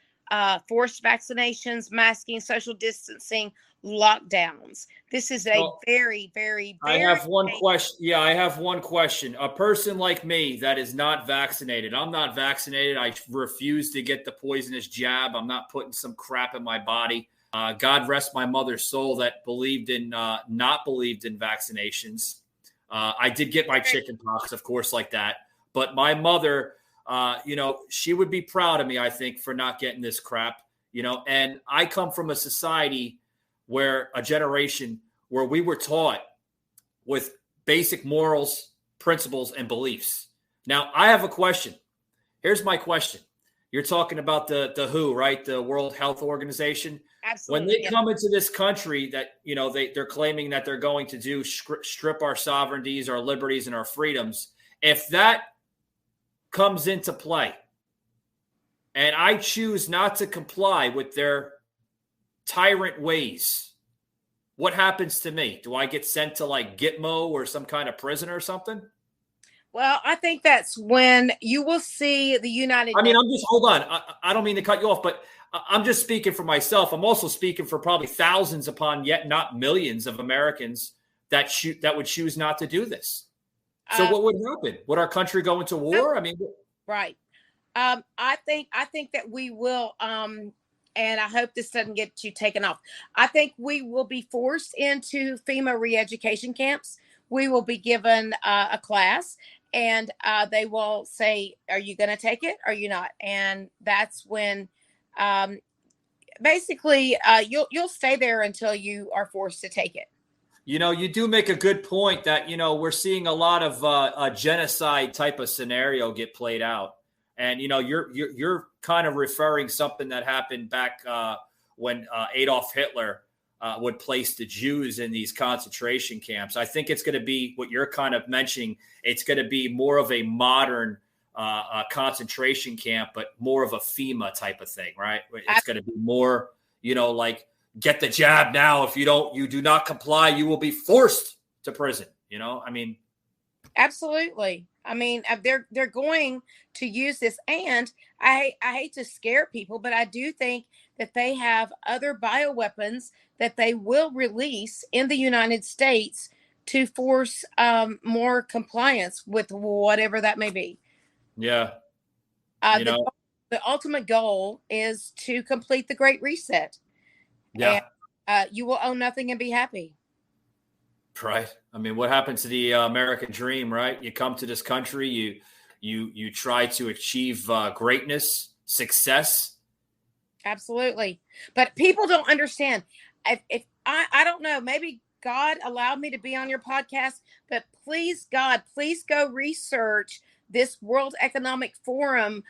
Speaker 4: forced vaccinations, masking, social distancing, lockdowns. This is a very, very, very.
Speaker 3: I have one question. Yeah, I have one question. A person like me that is not vaccinated, I'm not vaccinated. I refuse to get the poisonous jab. I'm not putting some crap in my body. God rest my mother's soul that not believed in vaccinations. I did get my chicken pox, of course, like that. But my mother, she would be proud of me, I think, for not getting this crap, and I come from a society a generation where we were taught with basic morals, principles, and beliefs. Now, I have a question. Here's my question. You're talking about the WHO, right? The World Health Organization.
Speaker 4: Absolutely.
Speaker 3: When they come into this country that, they're claiming that they're going to do strip our sovereignties, our liberties, and our freedoms. If that comes into play and I choose not to comply with their tyrant ways, what happens to me? Do I get sent to like Gitmo or some kind of prison or something?
Speaker 4: Well, I think that's when you will see the United Nations.
Speaker 3: Hold on. I don't mean to cut you off, but I'm just speaking for myself. I'm also speaking for probably thousands upon yet not millions of Americans that would choose not to do this. So what would happen? Would our country go into war?
Speaker 4: Right. I think that we will, and I hope this doesn't get you taken off. I think we will be forced into FEMA re-education camps. We will be given a class, and they will say, "Are you going to take it? Are you not?" And that's when, basically, you'll stay there until you are forced to take it.
Speaker 3: You do make a good point that, we're seeing a lot of a genocide type of scenario get played out. And, you're kind of referring something that happened back when Adolf Hitler would place the Jews in these concentration camps. I think it's going to be what you're kind of mentioning. It's going to be more of a modern concentration camp, but more of a FEMA type of thing, right? It's going to be more, like, get the jab now. If you do not comply, you will be forced to prison.
Speaker 4: Absolutely. They're going to use this, and I hate to scare people, but I do think that they have other bioweapons that they will release in the United States to force more compliance with whatever that may be.
Speaker 3: Yeah.
Speaker 4: The ultimate goal is to complete the Great Reset.
Speaker 3: Yeah.
Speaker 4: And, you will own nothing and be happy.
Speaker 3: Right. What happened to the American dream, right? You come to this country, you try to achieve greatness, success.
Speaker 4: Absolutely. But people don't understand. If I don't know, maybe God allowed me to be on your podcast, but please, God, please go research this World Economic Forum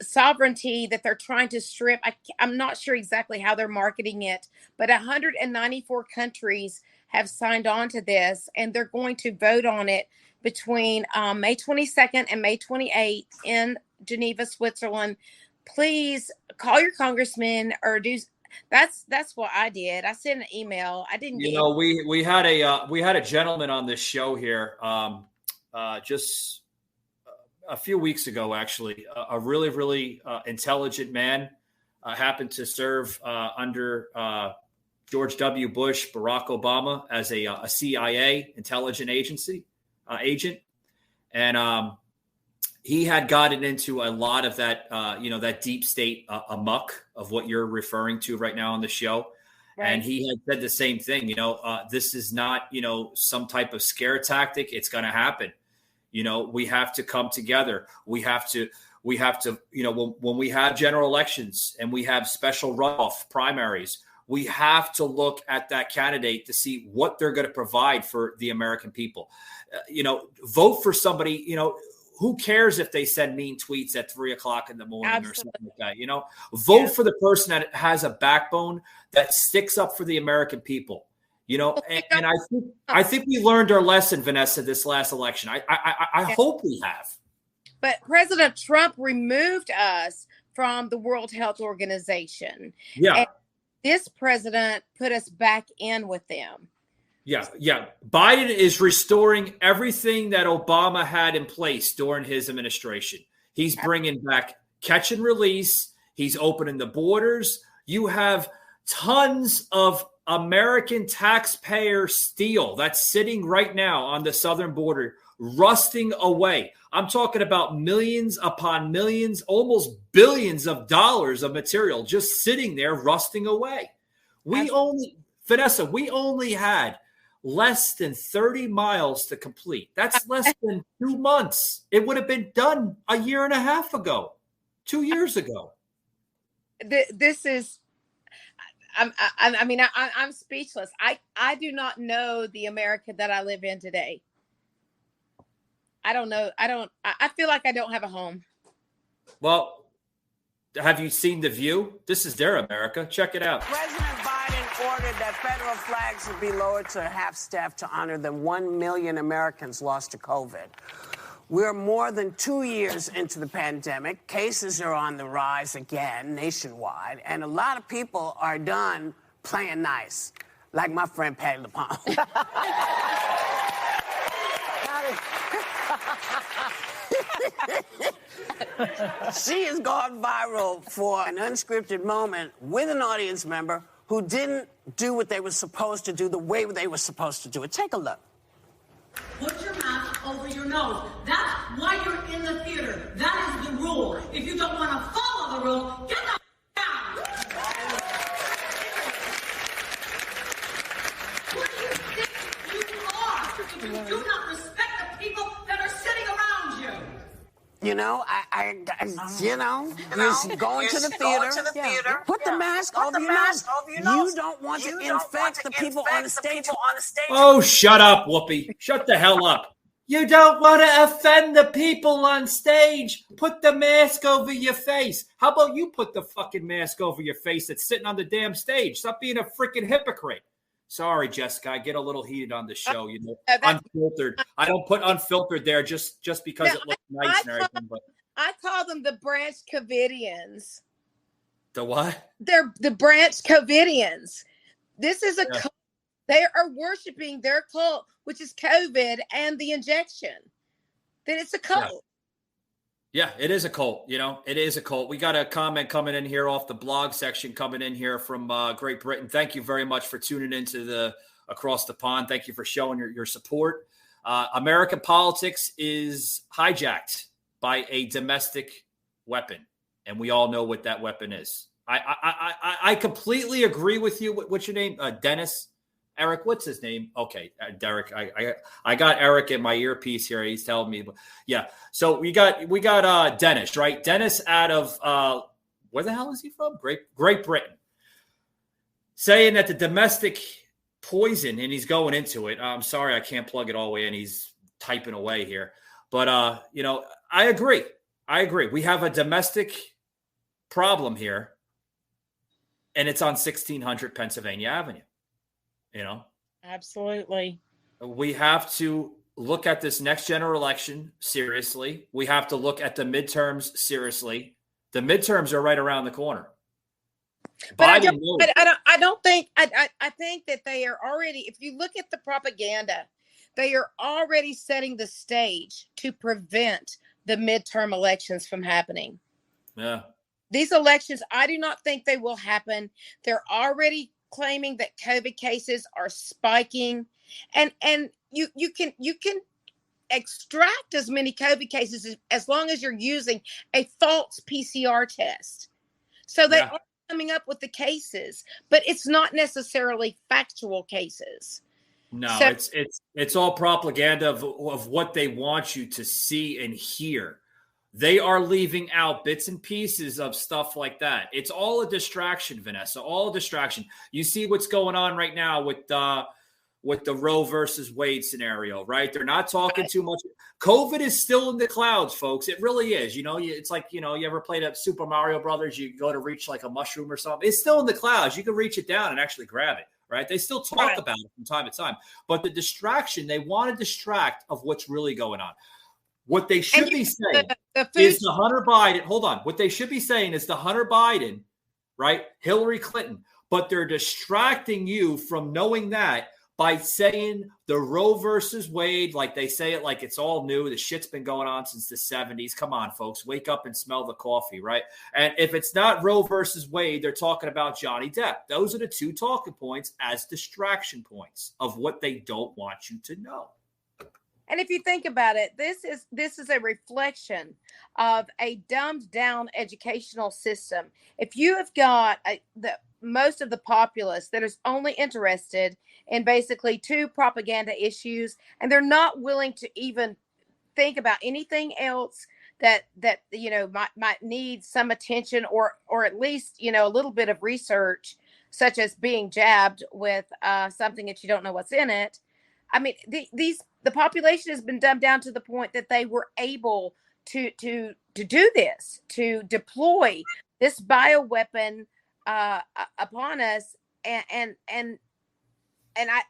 Speaker 4: sovereignty that they're trying to strip. I'm not sure exactly how they're marketing it, but 194 countries have signed on to this, and they're going to vote on it between May 22nd and May 28th in Geneva, Switzerland. Please call your congressman or do. That's what I did. I sent an email. I didn't.
Speaker 3: We had a gentleman on this show here just a few weeks ago, actually, a really, really intelligent man, happened to serve under George W. Bush, Barack Obama as a CIA intelligence agency agent. And he had gotten into a lot of that, that deep state amok of what you're referring to right now on the show. Right. And he had said the same thing, this is not, some type of scare tactic. It's going to happen. We have to come together. We have to, when we have general elections and we have special runoff primaries, we have to look at that candidate to see what they're going to provide for the American people. Vote for somebody, who cares if they send mean tweets at 3:00 in the morning or something like that? Vote for the person that has a backbone that sticks up for the American people. And I think we learned our lesson, Vanessa, this last election. I hope we have.
Speaker 4: But President Trump removed us from the World Health Organization.
Speaker 3: Yeah.
Speaker 4: And this president put us back in with them.
Speaker 3: Yeah. Biden is restoring everything that Obama had in place during his administration. He's bringing back catch and release. He's opening the borders. You have tons of American taxpayer steel that's sitting right now on the southern border, rusting away. I'm talking about millions upon millions, almost billions of dollars of material just sitting there rusting away. Vanessa, we only had less than 30 miles to complete. That's less than 2 months. It would have been done a year and a half ago, 2 years ago.
Speaker 4: This is, I'm speechless. I do not know the America that I live in today. I don't know. I feel like I don't have a home.
Speaker 3: Well, have you seen The View? This is their America. Check it out.
Speaker 13: President Biden ordered that federal flags would be lowered to half staff to honor the 1 million Americans lost to COVID. We're more than 2 years into the pandemic. Cases are on the rise again nationwide, and a lot of people are done playing nice, like my friend Patty LaPalme. She has gone viral for an unscripted moment with an audience member who didn't do what they were supposed to do the way they were supposed to do it. Take a look.
Speaker 14: Put your mask over your nose. That's why you're in the theater. That is the rule. If you don't want to follow the rule, get the down. Who do you think you are if you do not respect the people that are sitting around you?
Speaker 13: You're going to the theater. Put the mask over your nose. You don't want to infect the people on the stage.
Speaker 3: Oh, shut up, Whoopi. Shut the hell up. You don't want to offend the people on stage. Put the mask over your face. How about you put the fucking mask over your face that's sitting on the damn stage? Stop being a freaking hypocrite. Sorry, Jessica, I get a little heated on the show, unfiltered. I don't put unfiltered there just because it looks nice and everything. But
Speaker 4: I call them the Branch Covidians.
Speaker 3: The what?
Speaker 4: They're the Branch Covidians. This is a cult. They are worshiping their cult, which is COVID and the injection. That it's a cult.
Speaker 3: Yeah, it is a cult. It is a cult. We got a comment coming in here off the blog section coming in here from Great Britain. Thank you very much for tuning into the Across the Pond. Thank you for showing your support. American politics is hijacked by a domestic weapon, and we all know what that weapon is. I completely agree with you. What's your name? Dennis? Eric, what's his name? Okay, Derek. I got Eric in my earpiece here. He's telling me, yeah. So we got Dennis, right? Dennis out of where the hell is he from? Great Britain, saying that the domestic poison, and he's going into it. I'm sorry, I can't plug it all the way in. He's typing away here, but I agree. We have a domestic problem here, and it's on 1600 Pennsylvania Avenue.
Speaker 4: Absolutely.
Speaker 3: We have to look at this next general election seriously. We have to look at the midterms seriously. The midterms are right around the corner.
Speaker 4: But I think that they are already, if you look at the propaganda, they are already setting the stage to prevent the midterm elections from happening.
Speaker 3: Yeah.
Speaker 4: These elections, I do not think they will happen. They're already claiming that COVID cases are spiking, and you can extract as many COVID cases as long as you're using a false PCR test. So they are coming up with the cases, but it's not necessarily factual cases.
Speaker 3: No,
Speaker 4: So,
Speaker 3: it's all propaganda of what they want you to see and hear. They are leaving out bits and pieces of stuff like that. It's all a distraction, Vanessa, all a distraction. You see what's going on right now with the Roe versus Wade scenario, right? They're not talking too much. COVID is still in the clouds, folks. It really is. You know, it's like, you know, you ever played at Super Mario Brothers? You go to reach like a mushroom or something. It's still in the clouds. You can reach it down and actually grab it, right? They still talk about it from time to time. But the distraction, they want to distract of what's really going on. What they should be saying is the Hunter Biden. Hold on. What they should be saying is the Hunter Biden, right? Hillary Clinton. But they're distracting you from knowing that by saying the Roe versus Wade, like they say it like it's all new. The shit's been going on since the 70s. Come on, folks. Wake up and smell the coffee, right? And if it's not Roe versus Wade, they're talking about Johnny Depp. Those are the two talking points as distraction points of what they don't want you to know.
Speaker 4: and if you think about it, this is a reflection of a dumbed down educational system. If you have got most of the populace that is only interested in basically two propaganda issues, and they're not willing to even think about anything else that you know might need some attention or at least, you know, a little bit of research, such as being jabbed with something that you don't know what's in it. I mean, the population has been dumbed down to the point that they were able to do this, to deploy this bioweapon upon us, and I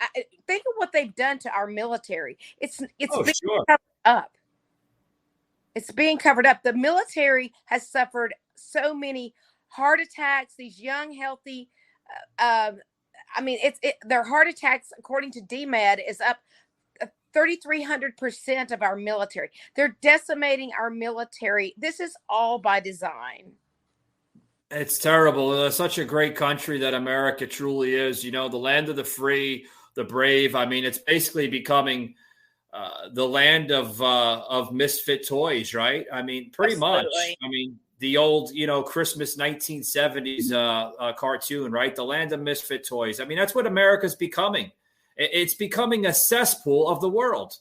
Speaker 4: think of what they've done to our military. It's being covered up. It's being covered up. The military has suffered so many heart attacks. These young, healthy, I mean, their heart attacks, according to DMED, is up 3,300% of our military. They're decimating our military. This is all by design.
Speaker 3: It's terrible. It's such a great country that America truly is. You know, the land of the free, the brave. I mean, it's basically becoming the land of misfit toys, right? I mean, pretty much. I mean, the old, you know, Christmas 1970s cartoon, right? The land of misfit toys. I mean, that's what America's becoming. It's becoming a cesspool of the world,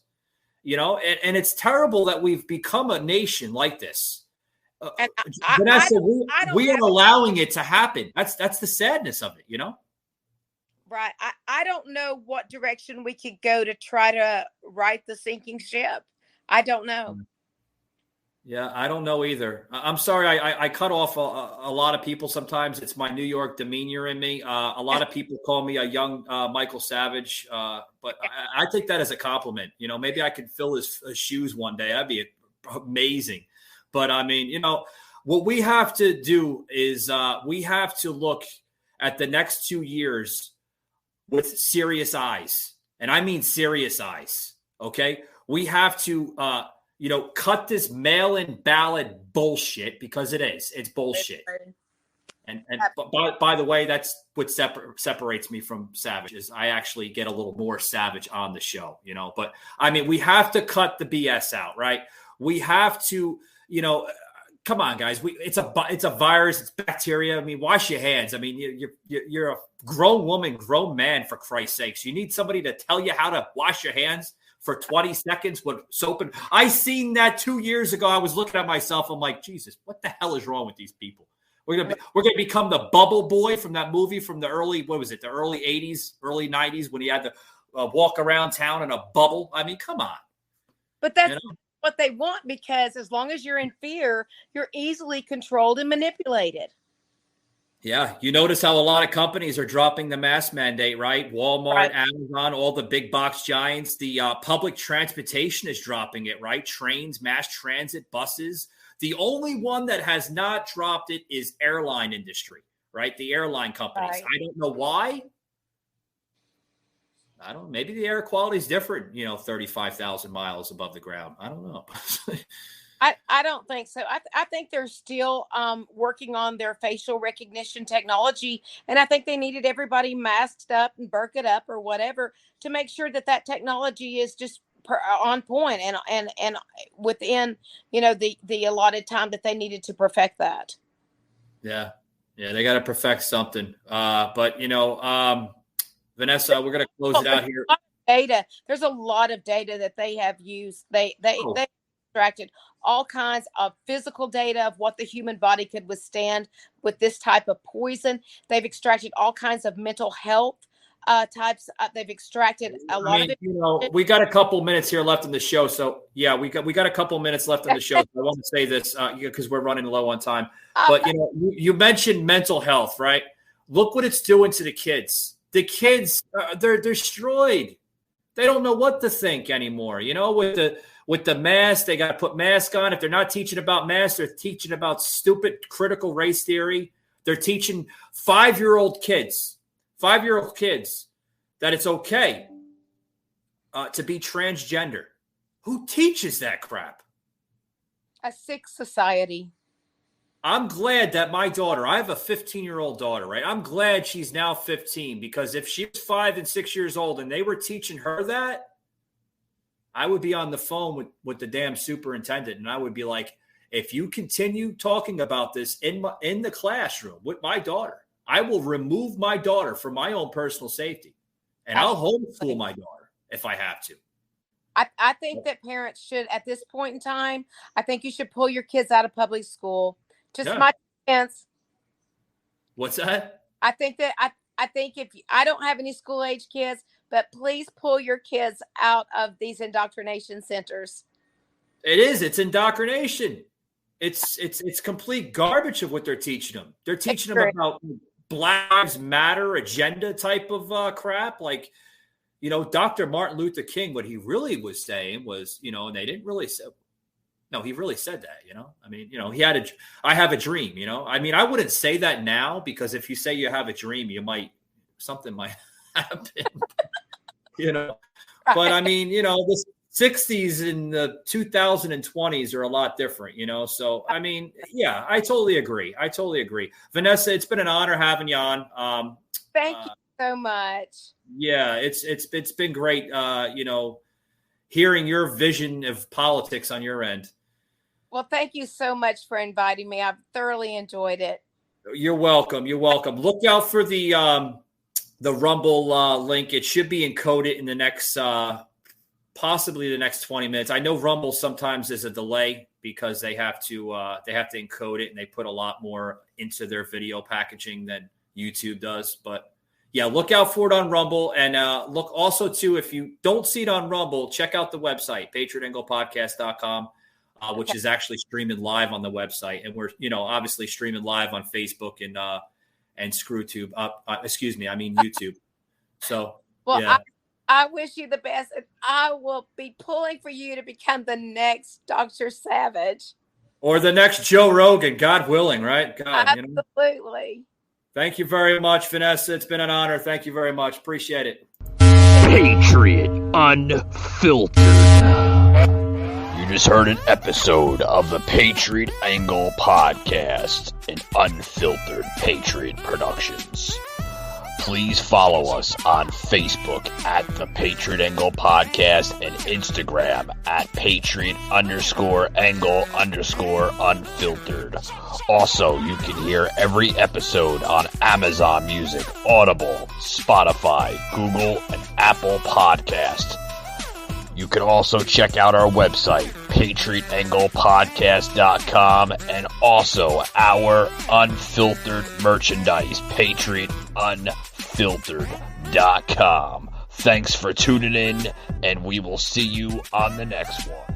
Speaker 3: you know, and it's terrible that we've become a nation like this.
Speaker 4: And
Speaker 3: Vanessa, we are allowing it to happen. That's the sadness of it, you know?
Speaker 4: Right. I don't know what direction we could go to try to right the sinking ship. I don't know.
Speaker 3: Yeah, I don't know either. I'm sorry. I cut off a lot of people. Sometimes it's my New York demeanor in me. A lot of people call me a young Michael Savage, but I take that as a compliment. You know, maybe I could fill his shoes one day. That'd be amazing. But I mean, you know, what we have to do is we have to look at the next 2 years with serious eyes. And I mean serious eyes. Okay. We have to, you know, cut this mail-in ballot bullshit, because it is. It's bullshit. And by the way, that's what separates me from Savage, is I actually get a little more savage on the show, you know. But I mean, we have to cut the BS out, right? We have to, you know, come on, guys. It's a virus. It's bacteria. I mean, wash your hands. I mean, you're a grown woman, grown man, for Christ's sakes. You need somebody to tell you how to wash your hands for 20 seconds with soap. And I seen that 2 years ago. I was looking at myself. I'm like, Jesus, what the hell is wrong with these people? We're gonna become the bubble boy from that movie from the early 80s, early 90s, when he had to walk around town in a bubble. I mean, come on.
Speaker 4: But that's what they want, because as long as you're in fear, you're easily controlled and manipulated.
Speaker 3: Yeah, you notice how a lot of companies are dropping the mask mandate, right? Walmart, Amazon, all the big box giants. The public transportation is dropping it, right? Trains, mass transit, buses. The only one that has not dropped it is airline industry, right? The airline companies. Right. I don't know why. I don't know. Maybe the air quality is different, you know, 35,000 miles above the ground. I don't know.
Speaker 4: I don't think so. I think they're still working on their facial recognition technology. And I think they needed everybody masked up and burked up or whatever to make sure that technology is just on point and within, the allotted time that they needed to perfect that.
Speaker 3: Yeah, they got to perfect something. But Vanessa, we're going to close it out here.
Speaker 4: There's a lot of data that they have used. They extracted all kinds of physical data of what the human body could withstand with this type of poison. They've extracted all kinds of mental health types. They've extracted a lot of it.
Speaker 3: We got a couple minutes here left in the show. So yeah, we got a couple minutes left in the show. So I want to say this because we're running low on time. But you mentioned mental health, right? Look what it's doing to the kids. The kids, they're destroyed. They don't know what to think anymore. With the mask, they got to put mask on. If they're not teaching about masks, they're teaching about stupid critical race theory. They're teaching 5-year-old kids that it's okay to be transgender. Who teaches that crap?
Speaker 4: A sick society.
Speaker 3: I'm glad that my daughter, I have a 15-year-old daughter, right? I'm glad she's now 15 because if she was 5 and 6 years old and they were teaching her that, I would be on the phone with the damn superintendent and I would be like, if you continue talking about this in the classroom with my daughter, I will remove my daughter for my own personal safety and I'll homeschool my daughter if I have to.
Speaker 4: I think that parents should, at this point in time, I think you should pull your kids out of public school. My chance.
Speaker 3: What's that?
Speaker 4: I think if I don't have any school age kids, but please pull your kids out of these indoctrination centers.
Speaker 3: It's indoctrination. It's complete garbage of what they're teaching them. They're teaching them about Black Lives Matter agenda type of crap. Like, Dr. Martin Luther King, what he really was saying was, and they didn't really say. No, he really said that, I mean, I have a dream, I mean, I wouldn't say that now because if you say you have a dream, something might happen, but I mean, the 60s and the 2020s are a lot different, so, I mean, yeah, I totally agree. Vanessa, it's been an honor having you on.
Speaker 4: Thank you so much.
Speaker 3: Yeah, it's been great, hearing your vision of politics on your end.
Speaker 4: Well, thank you so much for inviting me. I've thoroughly enjoyed it.
Speaker 3: You're welcome. Look out for the Rumble link. It should be encoded in the next, possibly the next 20 minutes. I know Rumble sometimes is a delay because they have to encode it and they put a lot more into their video packaging than YouTube does. But yeah, look out for it on Rumble and look also too, if you don't see it on Rumble, check out the website, patriotanglepodcast.com. Which is actually streaming live on the website. And we're, obviously streaming live on Facebook and ScrewTube. YouTube. So,
Speaker 4: well,
Speaker 3: yeah.
Speaker 4: I wish you the best. And I will be pulling for you to become the next Dr. Savage.
Speaker 3: Or the next Joe Rogan, God willing, right? God,
Speaker 4: absolutely.
Speaker 3: Thank you very much, Vanessa. It's been an honor. Thank you very much. Appreciate it.
Speaker 1: Patriot Unfiltered. You just heard an episode of the Patriot Angle Podcast, an unfiltered Patriot Productions. Please follow us on Facebook at the Patriot Angle Podcast and Instagram at Patriot_Angle_Unfiltered. Also, you can hear every episode on Amazon Music, Audible, Spotify, Google, and Apple Podcast. You can also check out our website, PatriotAnglePodcast.com, and also our unfiltered merchandise, PatriotUnfiltered.com. Thanks for tuning in, and we will see you on the next one.